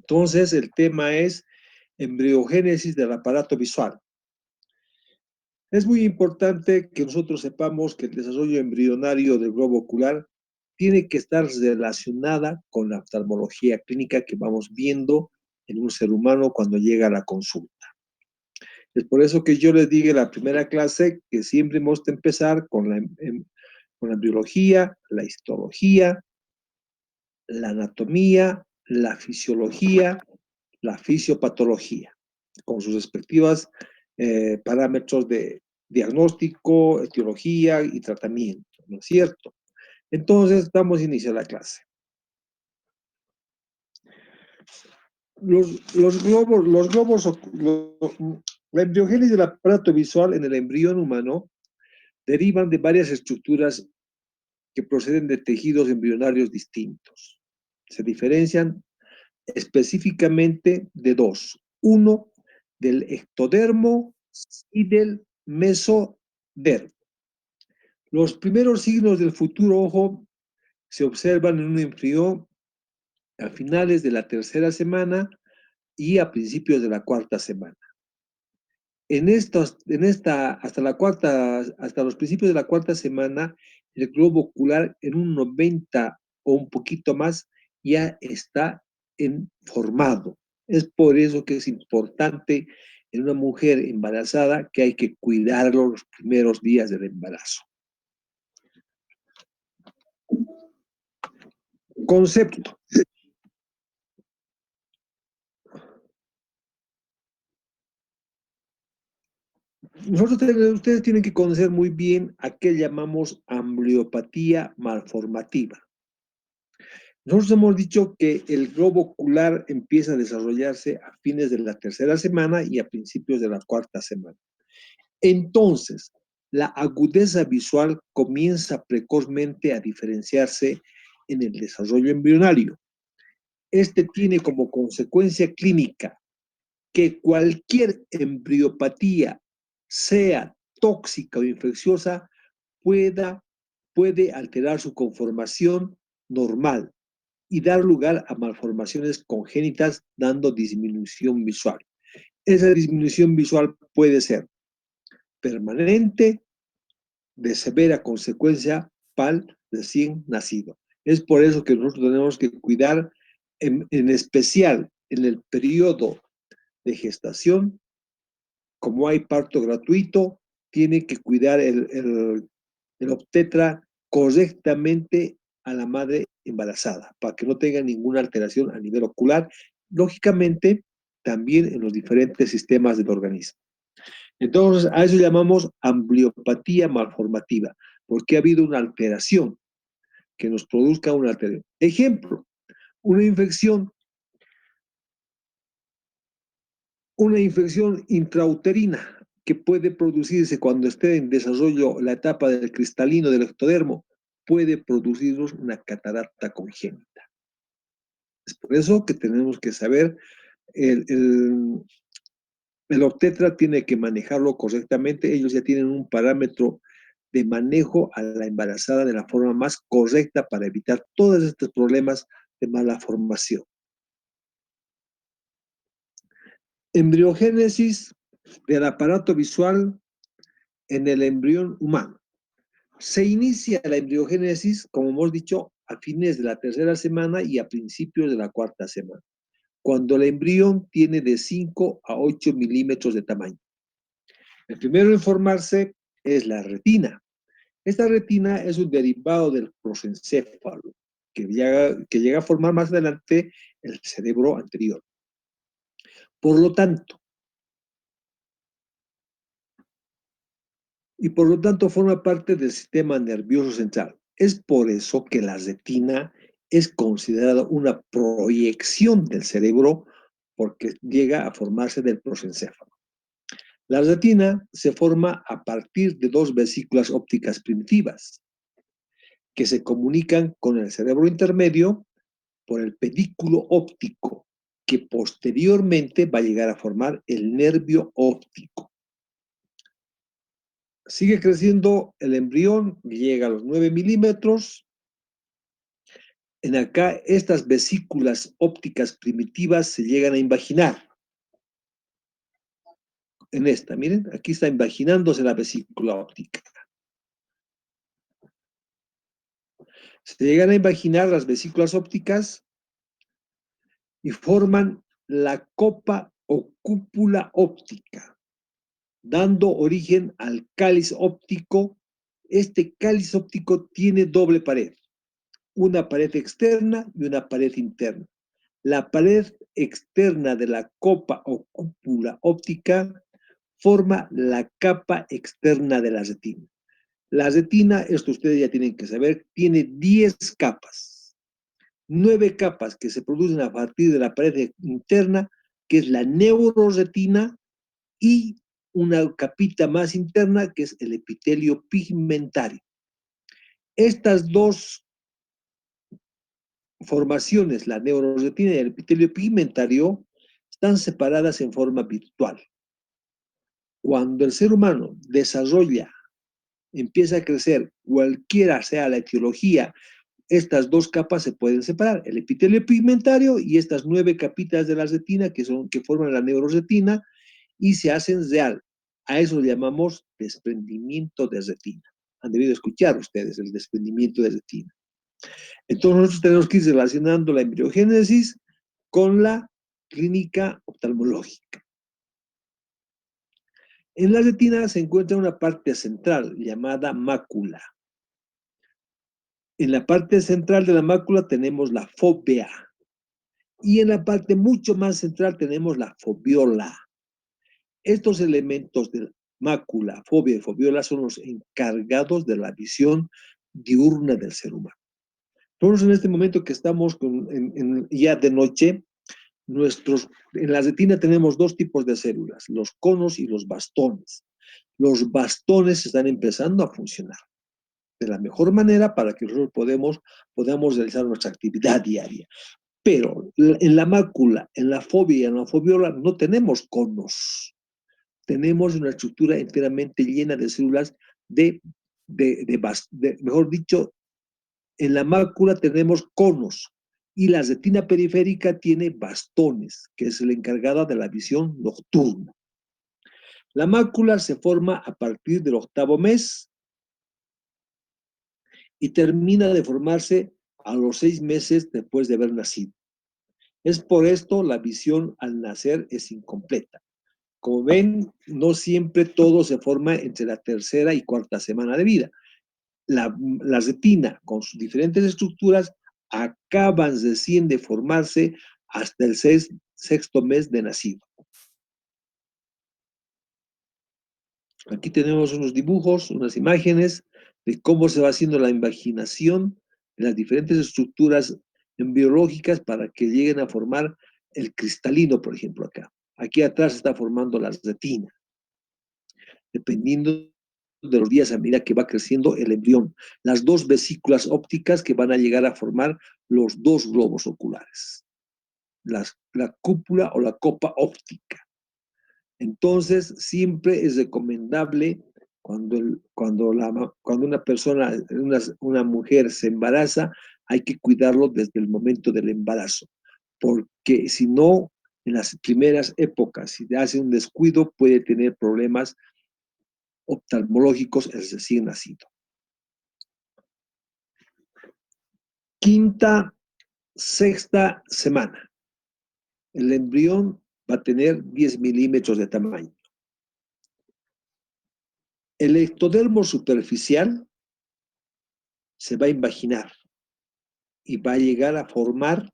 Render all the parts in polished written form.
Entonces, el tema es embriogénesis del aparato visual. Es muy importante que nosotros sepamos que el desarrollo embrionario del globo ocular tiene que estar relacionada con la oftalmología clínica que vamos viendo en un ser humano cuando llega a la consulta. Es por eso que yo les dije en la primera clase que siempre hemos de empezar con la embriología, la histología, la anatomía, la fisiología, la fisiopatología, con sus respectivas parámetros de diagnóstico, etiología y tratamiento, ¿no es cierto? Entonces, vamos a iniciar la clase. La embriogénesis del aparato visual en el embrión humano derivan de varias estructuras que proceden de tejidos embrionarios distintos. Se diferencian específicamente de dos. Uno, del ectodermo y del mesodermo. Los primeros signos del futuro ojo se observan en un embrión a finales de la tercera semana y a principios de la cuarta semana. Hasta los principios de la cuarta semana, el globo ocular en un 90 o un poquito más ya está formado. Es por eso que es importante en una mujer embarazada que hay que cuidarlo los primeros días del embarazo. Concepto. Ustedes tienen que conocer muy bien a qué llamamos ambliopatía malformativa. Nosotros hemos dicho que el globo ocular empieza a desarrollarse a fines de la tercera semana y a principios de la cuarta semana. Entonces, la agudeza visual comienza precozmente a diferenciarse en el desarrollo embrionario. Este tiene como consecuencia clínica que cualquier embriopatía, sea tóxica o infecciosa, puede alterar su conformación normal y dar lugar a malformaciones congénitas, dando disminución visual. Esa disminución visual puede ser permanente, de severa consecuencia para el recién nacido. Es por eso que nosotros tenemos que cuidar, en especial en el periodo de gestación, como hay parto gratuito, tiene que cuidar el obstetra correctamente a la madre embarazada para que no tenga ninguna alteración a nivel ocular, lógicamente también en los diferentes sistemas del organismo. Entonces, a eso llamamos ambliopatía malformativa, porque ha habido una alteración que nos produzca una alteración. Ejemplo, una infección intrauterina que puede producirse cuando esté en desarrollo la etapa del cristalino del ectodermo, puede producirnos una catarata congénita. Es por eso que tenemos que saber, el obstetra tiene que manejarlo correctamente. Ellos ya tienen un parámetro de manejo a la embarazada de la forma más correcta para evitar todos estos problemas de mala formación. Embriogénesis del aparato visual en el embrión humano. Se inicia la embriogénesis, como hemos dicho, a fines de la tercera semana y a principios de la cuarta semana, cuando el embrión tiene de 5 a 8 milímetros de tamaño. El primero en formarse es la retina. Esta retina es un derivado del prosencéfalo, que llega a formar más adelante el cerebro anterior. Por lo tanto, forma parte del sistema nervioso central. Es por eso que la retina es considerada una proyección del cerebro, porque llega a formarse del prosencéfalo. La retina se forma a partir de dos vesículas ópticas primitivas que se comunican con el cerebro intermedio por el pedículo óptico, que posteriormente va a llegar a formar el nervio óptico. Sigue creciendo el embrión, llega a los 9 milímetros. En acá, estas vesículas ópticas primitivas se llegan a invaginar. En esta, miren, aquí está invaginándose la vesícula óptica. Se llegan a invaginar las vesículas ópticas y forman la copa o cúpula óptica, dando origen al cáliz óptico. Este cáliz óptico tiene doble pared, una pared externa y una pared interna. La pared externa de la copa o cúpula óptica forma la capa externa de la retina. La retina, esto ustedes ya tienen que saber, tiene 10 capas, 9 capas que se producen a partir de la pared interna, que es la neuroretina, y una capita más interna, que es el epitelio pigmentario. Estas dos formaciones, la neuroretina y el epitelio pigmentario, están separadas en forma virtual. Cuando el ser humano desarrolla, empieza a crecer, cualquiera sea la etiología, estas dos capas se pueden separar, el epitelio pigmentario y estas 9 capitas de la retina que forman la neuroretina, y se hacen real. A eso le llamamos desprendimiento de retina. Han debido escuchar ustedes el desprendimiento de retina. Entonces nosotros tenemos que ir relacionando la embriogénesis con la clínica oftalmológica. En la retina se encuentra una parte central llamada mácula. En la parte central de la mácula tenemos la fóvea y en la parte mucho más central tenemos la foviola. Estos elementos de mácula, fóvea y foviola son los encargados de la visión diurna del ser humano. Nosotros en este momento que estamos ya de noche, en la retina tenemos dos tipos de células, los conos y los bastones. Los bastones están empezando a funcionar de la mejor manera para que nosotros podamos realizar nuestra actividad diaria. Pero en la mácula, en la fóvea y en la foviola no tenemos conos. Tenemos una estructura enteramente llena de células mejor dicho, en la mácula tenemos conos y la retina periférica tiene bastones, que es la encargada de la visión nocturna. La mácula se forma a partir del 8º mes y termina de formarse a los 6 meses después de haber nacido. Es por esto la visión al nacer es incompleta. Como ven, no siempre todo se forma entre la 3ª y 4ª semana de vida. La retina, con sus diferentes estructuras, acaban recién de formarse hasta el 6º mes de nacido. Aquí tenemos unos dibujos, unas imágenes de cómo se va haciendo la invaginación de las diferentes estructuras embriológicas para que lleguen a formar el cristalino, por ejemplo, acá. Aquí atrás se está formando la retina, dependiendo de los días a medida que va creciendo el embrión. Las dos vesículas ópticas que van a llegar a formar los dos globos oculares. La cúpula o la copa óptica. Entonces, siempre es recomendable cuando una persona, una mujer se embaraza, hay que cuidarlo desde el momento del embarazo, porque si no, en las primeras épocas, si hace un descuido, puede tener problemas oftalmológicos el recién nacido. 5ª, 6ª semana. El embrión va a tener 10 milímetros de tamaño. El ectodermo superficial se va a invaginar y va a llegar a formar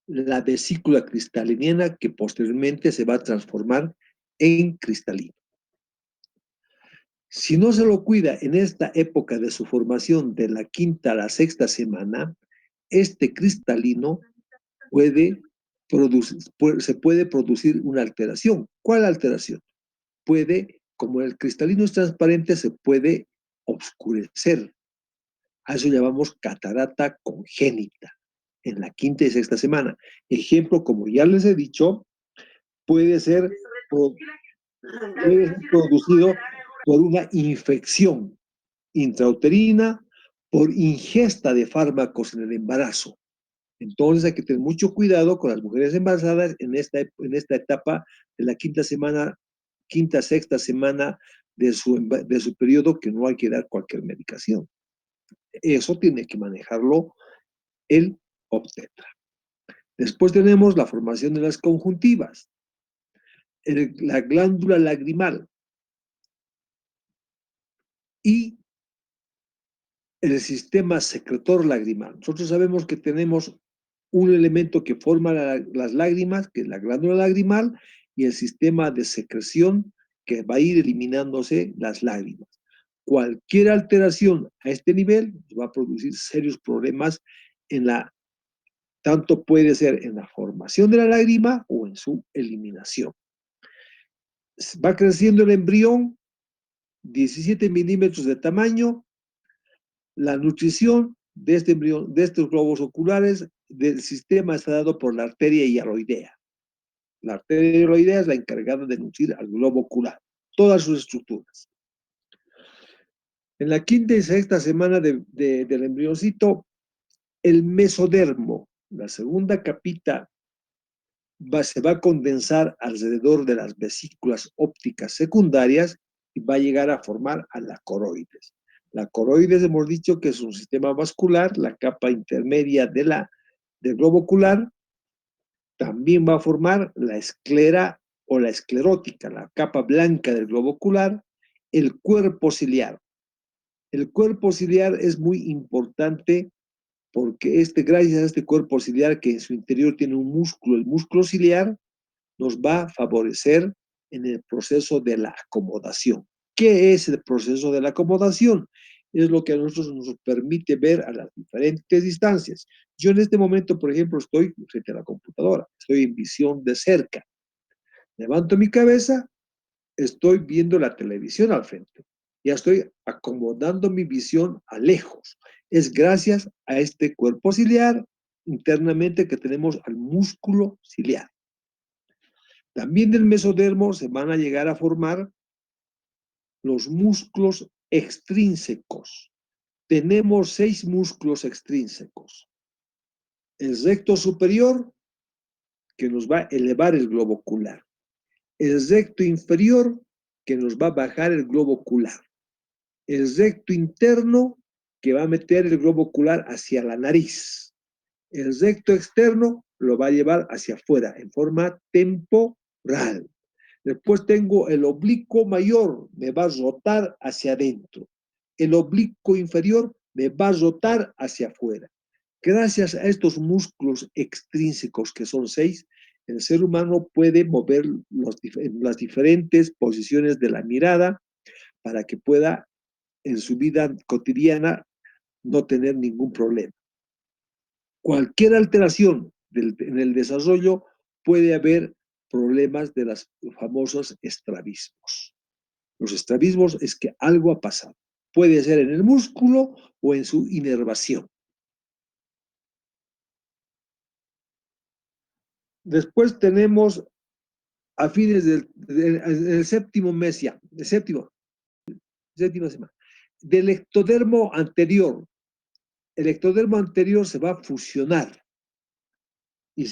la vesícula cristaliniana que posteriormente se va a transformar en cristalino. Si no se lo cuida en esta época de su formación, de la 5ª a la 6ª semana, este cristalino se puede producir una alteración. ¿Cuál alteración? Como el cristalino es transparente, se puede oscurecer. A eso llamamos catarata congénita en la 5ª y 6ª semana. Ejemplo, como ya les he dicho, puede ser producido por una infección intrauterina, por ingesta de fármacos en el embarazo. Entonces hay que tener mucho cuidado con las mujeres embarazadas en esta etapa de la quinta, sexta semana de su periodo, que no hay que dar cualquier medicación. Eso tiene que manejarlo el obstetra. Después tenemos la formación de las conjuntivas, la glándula lagrimal y el sistema secretor lagrimal. Nosotros sabemos que tenemos un elemento que forma las lágrimas, que es la glándula lagrimal, y el sistema de secreción que va a ir eliminándose las lágrimas. Cualquier alteración a este nivel va a producir serios problemas tanto puede ser en la formación de la lágrima o en su eliminación. Va creciendo el embrión, 17 milímetros de tamaño. La nutrición de este embrión, de estos globos oculares, del sistema está dado por la arteria hialoidea. La arteria hialoidea es la encargada de nutrir al globo ocular, todas sus estructuras. En la quinta y sexta semana del embrioncito, el mesodermo, la segunda capita, se va a condensar alrededor de las vesículas ópticas secundarias y va a llegar a formar a la coroides. La coroides hemos dicho que es un sistema vascular, la capa intermedia del globo ocular. También va a formar la esclera o la esclerótica, la capa blanca del globo ocular, el cuerpo ciliar. El cuerpo ciliar es muy importante porque gracias a este cuerpo ciliar que en su interior tiene un músculo, el músculo ciliar, nos va a favorecer en el proceso de la acomodación. ¿Qué es el proceso de la acomodación? Es lo que a nosotros nos permite ver a las diferentes distancias. Yo en este momento, por ejemplo, estoy frente a la computadora, estoy en visión de cerca. Levanto mi cabeza, estoy viendo la televisión al frente. Ya estoy acomodando mi visión a lejos. Es gracias a este cuerpo ciliar internamente que tenemos al músculo ciliar. También del mesodermo se van a llegar a formar los músculos extrínsecos. Tenemos 6 músculos extrínsecos. El recto superior, que nos va a elevar el globo ocular. El recto inferior, que nos va a bajar el globo ocular. El recto interno, que va a meter el globo ocular hacia la nariz. El recto externo lo va a llevar hacia afuera en forma temporal. Después tengo el oblicuo mayor, me va a rotar hacia adentro. El oblicuo inferior me va a rotar hacia afuera. Gracias a estos músculos extrínsecos, que son 6, el ser humano puede mover las diferentes posiciones de la mirada para que pueda en su vida cotidiana no tener ningún problema. Cualquier alteración en el desarrollo puede haber problemas de los famosos estrabismos. Los estrabismos es que algo ha pasado. Puede ser en el músculo o en su inervación. Después tenemos a fines del séptimo mes ya, séptima semana, del ectodermo anterior. El ectodermo anterior se va a fusionar y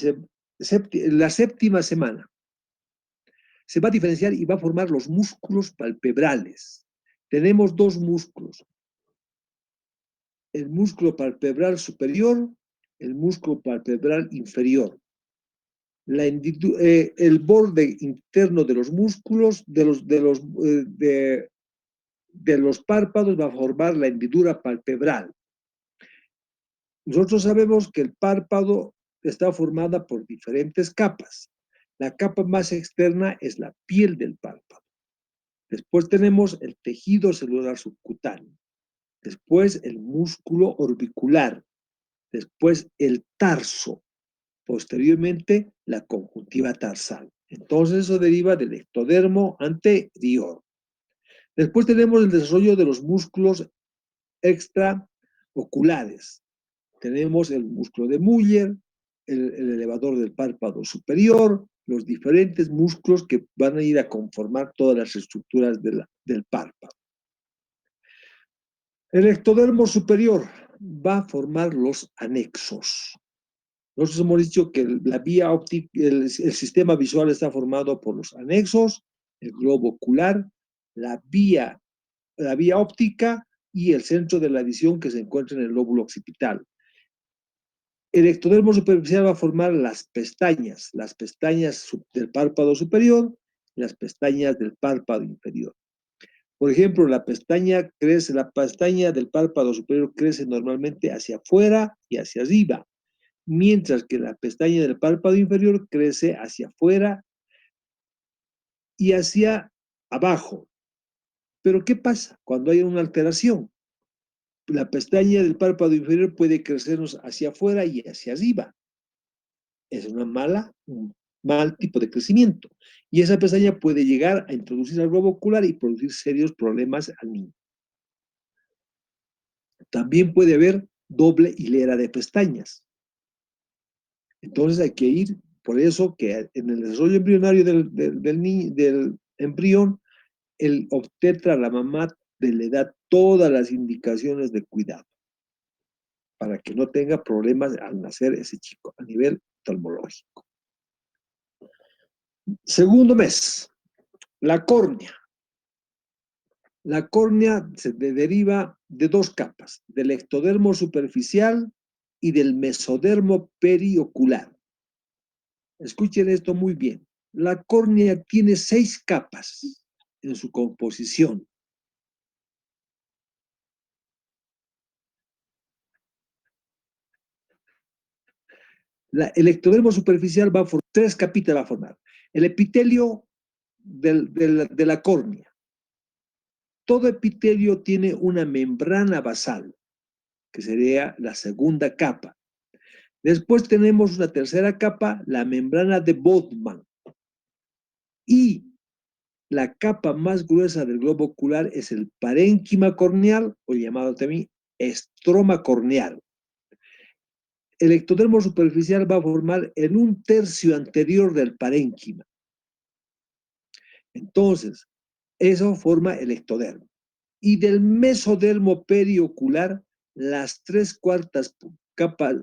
la séptima semana se va a diferenciar y va a formar los músculos palpebrales. Tenemos 2 músculos, el músculo palpebral superior, el músculo palpebral inferior. El borde interno de los músculos, de los párpados, va a formar la hendidura palpebral. Nosotros sabemos que el párpado está formada por diferentes capas. La capa más externa es la piel del párpado. Después tenemos el tejido celular subcutáneo. Después el músculo orbicular. Después el tarso. Posteriormente la conjuntiva tarsal. Entonces eso deriva del ectodermo anterior. Después tenemos el desarrollo de los músculos extraoculares. Tenemos el músculo de Müller, el elevador del párpado superior, los diferentes músculos que van a ir a conformar todas las estructuras del párpado. El ectodermo superior va a formar los anexos. Nosotros hemos dicho que la vía óptica, el sistema visual está formado por los anexos, el globo ocular, la vía óptica y el centro de la visión que se encuentra en el lóbulo occipital. El ectodermo superficial va a formar las pestañas del párpado superior y las pestañas del párpado inferior. Por ejemplo, la pestaña del párpado superior crece normalmente hacia afuera y hacia arriba, mientras que la pestaña del párpado inferior crece hacia afuera y hacia abajo. Pero ¿qué pasa cuando hay una alteración? La pestaña del párpado inferior puede crecernos hacia afuera y hacia arriba. Es un mal tipo de crecimiento. Y esa pestaña puede llegar a introducir al globo ocular y producir serios problemas al niño. También puede haber doble hilera de pestañas. Entonces hay que ir, por eso que en el desarrollo embrionario del embrión, el obstetra, la mamá, le da todas las indicaciones de cuidado para que no tenga problemas al nacer ese chico a nivel oftalmológico. Segundo mes, la córnea. La córnea se deriva de dos capas, del ectodermo superficial y del mesodermo periocular. Escuchen esto muy bien. La córnea tiene 6 capas en su composición. El ectodermo superficial va a formar 3 capitas, va a formar. El epitelio de la córnea. Todo epitelio tiene una membrana basal, que sería la segunda capa. Después tenemos una tercera capa, la membrana de Bowman. Y la capa más gruesa del globo ocular es el parénquima corneal, o llamado también estroma corneal. El ectodermo superficial va a formar en un tercio anterior del parénquima. Entonces, eso forma el ectodermo. Y del mesodermo periocular, las 3/4 capas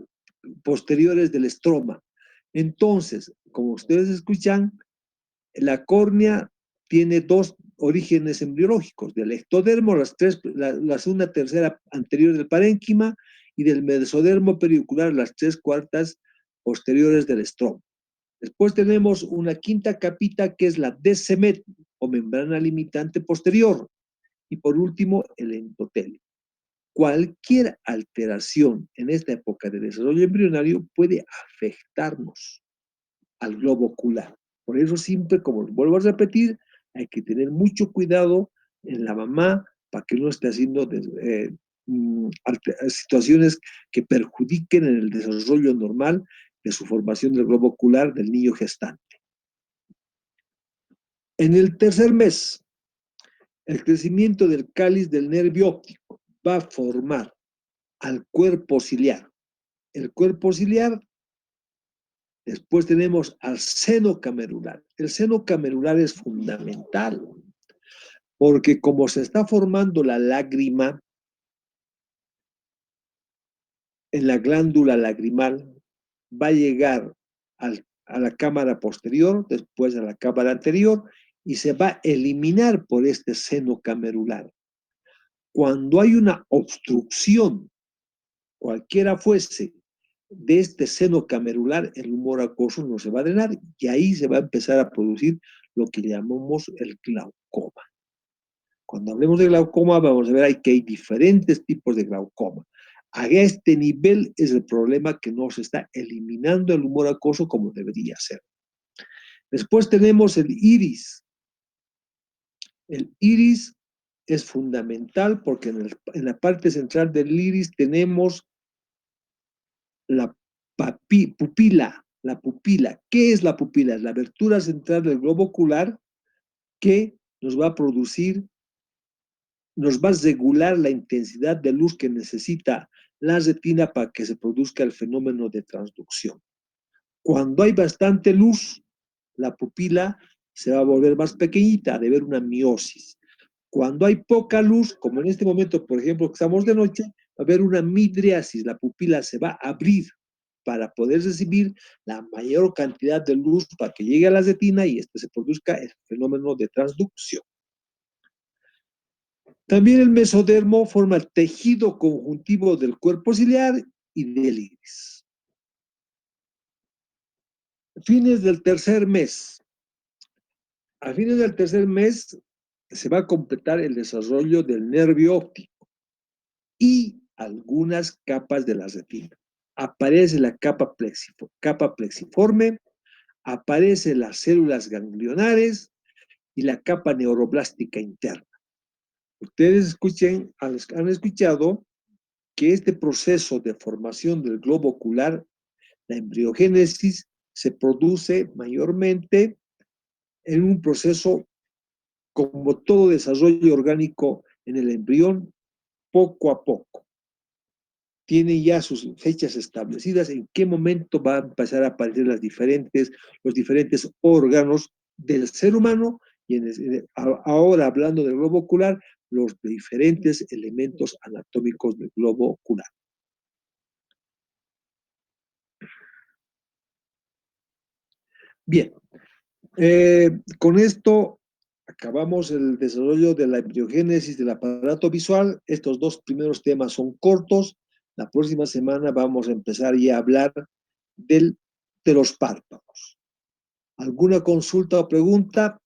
posteriores del estroma. Entonces, como ustedes escuchan, la córnea tiene 2 orígenes embriológicos, del ectodermo, las 1/3 anterior del parénquima, y del mesodermo periocular, las 3/4 posteriores del estroma. Después tenemos una quinta capita que es la DCMET, o membrana limitante posterior, y por último el endotelio. Cualquier alteración en esta época de desarrollo embrionario puede afectarnos al globo ocular. Por eso siempre, como vuelvo a repetir, hay que tener mucho cuidado en la mamá para que no esté haciendo situaciones que perjudiquen en el desarrollo normal de su formación del globo ocular del niño gestante. En el tercer mes, el crecimiento del cáliz del nervio óptico va a formar al cuerpo ciliar. El cuerpo ciliar, después tenemos al seno camerular. El seno camerular es fundamental, porque como se está formando la lágrima en la glándula lagrimal, va a llegar a la cámara posterior, después a la cámara anterior, y se va a eliminar por este seno camerular. Cuando hay una obstrucción, cualquiera fuese, de este seno camerular, el humor acuoso no se va a drenar y ahí se va a empezar a producir lo que llamamos el glaucoma. Cuando hablemos de glaucoma vamos a ver que hay diferentes tipos de glaucoma. A este nivel es el problema que no se está eliminando el humor acuoso como debería ser. Después tenemos el iris. El iris es fundamental porque en la parte central del iris tenemos la pupila. La pupila. ¿Qué es la pupila? Es la abertura central del globo ocular que nos va a regular la intensidad de luz que necesita la retina para que se produzca el fenómeno de transducción. Cuando hay bastante luz, la pupila se va a volver más pequeñita, de ver una miosis. Cuando hay poca luz, como en este momento, por ejemplo, que estamos de noche, va a haber una midriasis, la pupila se va a abrir. para poder recibir la mayor cantidad de luz para que llegue a la retina y se produzca el fenómeno de transducción. También el mesodermo forma el tejido conjuntivo del cuerpo ciliar y del iris. Fines del tercer mes. A fines del tercer mes se va a completar el desarrollo del nervio óptico y algunas capas de la retina. Aparece la capa plexiforme, aparecen las células ganglionares y la capa neuroblástica interna. Ustedes han escuchado que este proceso de formación del globo ocular, la embriogénesis, se produce mayormente en un proceso, como todo desarrollo orgánico en el embrión, poco a poco. Tiene ya sus fechas establecidas en qué momento van a empezar a aparecer los diferentes órganos del ser humano y ahora hablando del globo ocular, los diferentes elementos anatómicos del globo ocular. Bien, con esto acabamos el desarrollo de la embriogénesis del aparato visual. Estos dos primeros temas son cortos. La próxima semana vamos a empezar ya a hablar de los párpados. ¿Alguna consulta o pregunta?